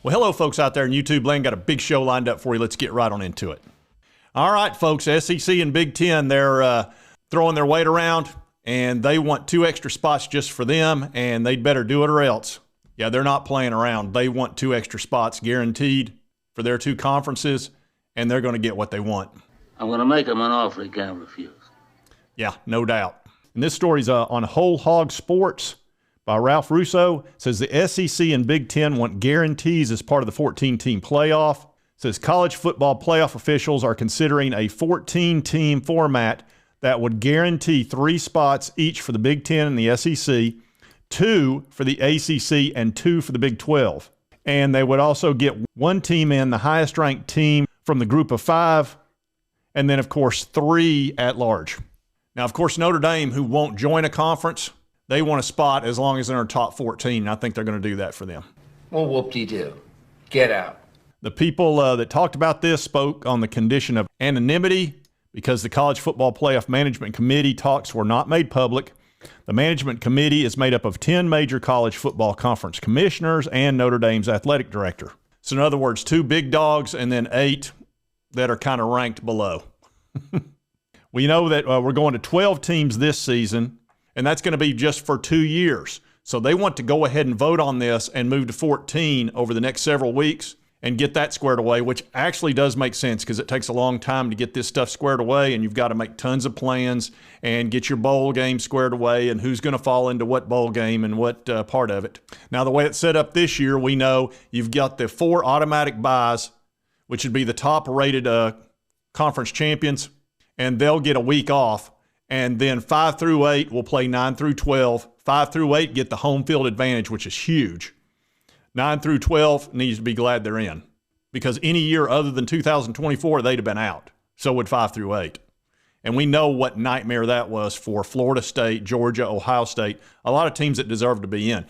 Well, hello, folks out there in YouTube land. Got a big show lined up for you. Let's get right on into it. All right, folks, SEC and Big Ten, they're throwing their weight around, and they want 2 extra spots just for them, and they'd better do it or else. Yeah, they're not playing around. They want 2 extra spots guaranteed for their 2 conferences, and they're going to get what they want. I'm going to make them an offer he can't refuse. Yeah, no doubt. And this story's on Whole Hog Sports by Ralph Russo. It says the SEC and Big Ten want guarantees as part of the 14-team playoff. It says college football playoff officials are considering a 14-team format that would guarantee 3 spots each for the Big Ten and the SEC, 2 for the ACC, and 2 for the Big 12. And they would also get 1 team in, the highest-ranked team from the group of 5, and then, of course, 3 at large. Now, of course, Notre Dame, who won't join a conference, they want a spot as long as they're in top 14, and I think they're going to do that for them. Well, whoop-de-doo. Get out. The people that talked about this spoke on the condition of anonymity because the College Football Playoff Management Committee talks were not made public. The management committee is made up of 10 major college football conference commissioners and Notre Dame's athletic director. So in other words, 2 big dogs and then 8 that are kind of ranked below. We know that we're going to 12 teams this season, and that's going to be just for 2 years. So they want to go ahead and vote on this and move to 14 over the next several weeks and get that squared away, which actually does make sense because it takes a long time to get this stuff squared away, and you've got to make tons of plans and get your bowl game squared away and who's going to fall into what bowl game and what part of it. Now, the way it's set up this year, we know you've got the 4 automatic byes, which would be the top-rated conference champions, and they'll get a week off. And then 5 through 8 will play 9 through 12. 5 through 8 get the home field advantage, which is huge. 9 through 12 needs to be glad they're in because any year other than 2024, they'd have been out. So would 5 through 8. And we know what nightmare that was for Florida State, Georgia, Ohio State, a lot of teams that deserve to be in.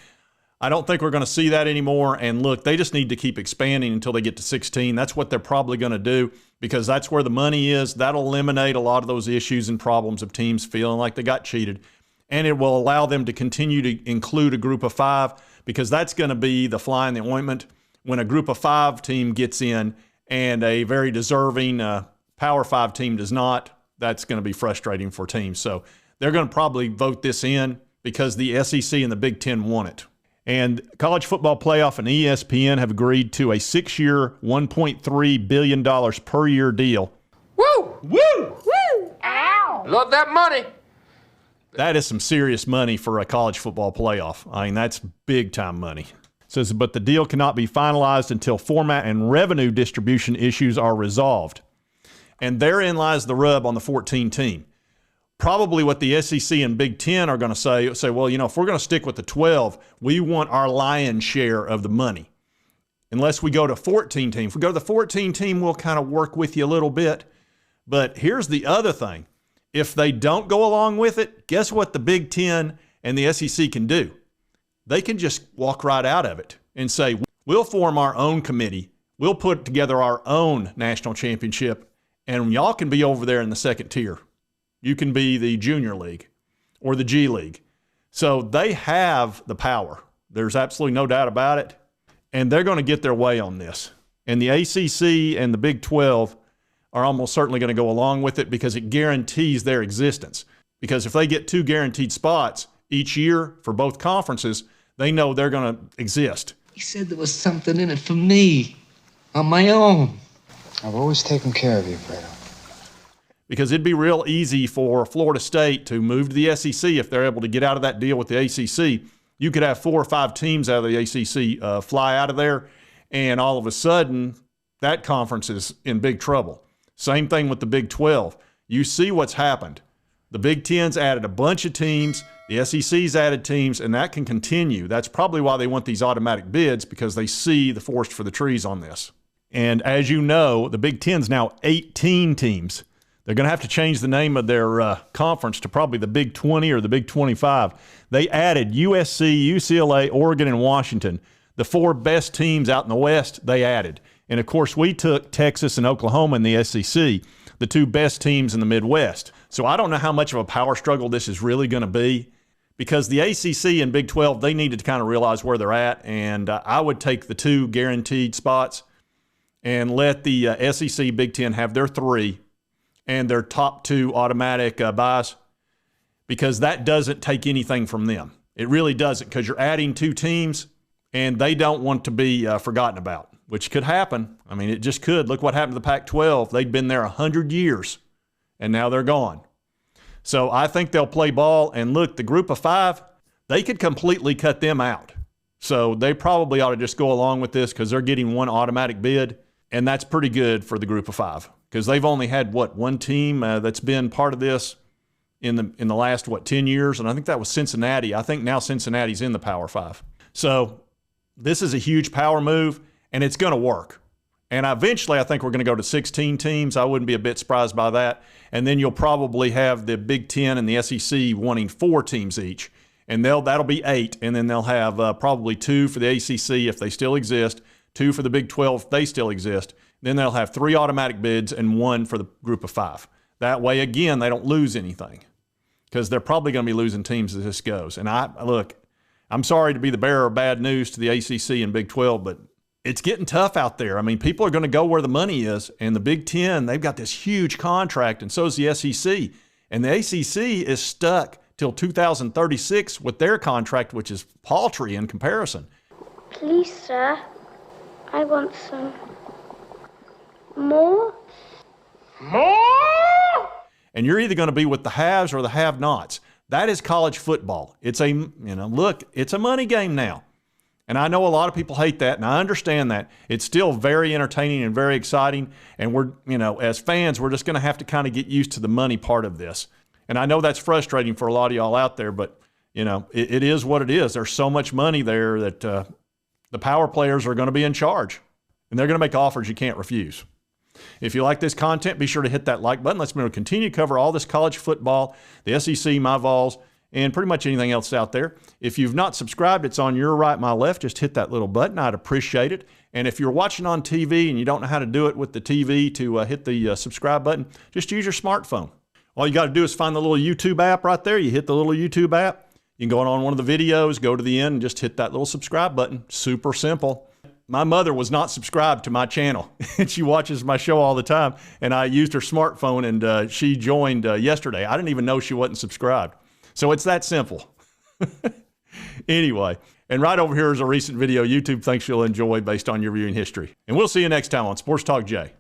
I don't think we're going to see that anymore. And look, they just need to keep expanding until they get to 16. That's what they're probably going to do because that's where the money is. That'll eliminate a lot of those issues and problems of teams feeling like they got cheated. And it will allow them to continue to include a group of 5 because that's going to be the fly in the ointment when a group of 5 team gets in and a very deserving Power 5 team does not. That's going to be frustrating for teams. So they're going to probably vote this in because the SEC and the Big Ten want it. And College Football Playoff and ESPN have agreed to a 6-year, $1.3 billion per year deal. Woo! Woo! Woo! Ow! Love that money. That is some serious money for a college football playoff. I mean, that's big-time money. It says, but the deal cannot be finalized until format and revenue distribution issues are resolved. And therein lies the rub on the 14 team. Probably what the SEC and Big Ten are going to say, well, you know, if we're going to stick with the 12, we want our lion's share of the money. Unless we go to 14 team. If we go to the 14 team, we'll kind of work with you a little bit. But here's the other thing. If they don't go along with it, guess what the Big Ten and the SEC can do? They can just walk right out of it and say, we'll form our own committee. We'll put together our own national championship, and y'all can be over there in the second tier. You can be the junior league or the G League. So they have the power. There's absolutely no doubt about it. And they're going to get their way on this. And the ACC and the Big 12 are almost certainly going to go along with it because it guarantees their existence. Because if they get 2 guaranteed spots each year for both conferences, they know they're going to exist. He said there was something in it for me on my own. I've always taken care of you, Fredo. Because it'd be real easy for Florida State to move to the SEC if they're able to get out of that deal with the ACC. You could have 4 or 5 teams out of the ACC fly out of there, and all of a sudden, that conference is in big trouble. Same thing with the Big 12. You see what's happened. The Big Ten's added a bunch of teams. The SEC's added teams, and that can continue. That's probably why they want these automatic bids, because they see the forest for the trees on this. And as you know, the Big Ten's now 18 teams. They're going to have to change the name of their conference to probably the Big 20 or the Big 25. They added USC, UCLA, Oregon, and Washington. The 4 best teams out in the West, they added. And, of course, we took Texas and Oklahoma in the SEC, the 2 best teams in the Midwest. So I don't know how much of a power struggle this is really going to be, because the ACC and Big 12, they needed to kind of realize where they're at, and I would take the 2 guaranteed spots and let the SEC, Big 10 have their 3 and their top 2 automatic buys, because that doesn't take anything from them. It really doesn't, because you're adding 2 teams, and they don't want to be forgotten about, which could happen. I mean, it just could. Look what happened to the Pac-12. They'd been there 100 years, and now they're gone. So I think they'll play ball. And look, the group of 5, they could completely cut them out. So they probably ought to just go along with this, because they're getting 1 automatic bid, and that's pretty good for the group of 5, because they've only had, 1 team that's been part of this in the last, 10 years, and I think that was Cincinnati. I think now Cincinnati's in the Power 5. So this is a huge power move, and it's going to work. And eventually I think we're going to go to 16 teams. I wouldn't be a bit surprised by that. And then you'll probably have the Big 10 and the SEC wanting 4 teams each, and that'll be 8, and then they'll have probably 2 for the ACC if they still exist, 2 for the Big 12 if they still exist. Then they'll have 3 automatic bids and 1 for the group of 5. That way, again, they don't lose anything, because they're probably going to be losing teams as this goes. And I'm sorry to be the bearer of bad news to the ACC and Big 12, but it's getting tough out there. I mean, people are going to go where the money is, and the Big 10, they've got this huge contract, and so is the SEC. And the ACC is stuck till 2036 with their contract, which is paltry in comparison. Please, sir, I want some more. More? And you're either going to be with the haves or the have-nots. That is college football. It's it's a money game now. And I know a lot of people hate that, and I understand that. It's still very entertaining and very exciting. And we're, as fans, we're just going to have to kind of get used to the money part of this. And I know that's frustrating for a lot of y'all out there, but, it is what it is. There's so much money there that the power players are going to be in charge, and they're going to make offers you can't refuse. If you like this content, be sure to hit that like button. Let's continue to cover all this college football, the SEC, my VOLS, and pretty much anything else out there. If you've not subscribed, it's on your right, my left. Just hit that little button. I'd appreciate it. And if you're watching on TV and you don't know how to do it with the TV to hit the subscribe button, just use your smartphone. All you got to do is find the little YouTube app right there. You hit the little YouTube app. You can go on one of the videos, go to the end, and just hit that little subscribe button. Super simple. My mother was not subscribed to my channel, and she watches my show all the time, and I used her smartphone, and she joined yesterday. I didn't even know she wasn't subscribed. So it's that simple. Anyway, and right over here is a recent video YouTube thinks you'll enjoy based on your viewing history. And we'll see you next time on Sports Talk Jay.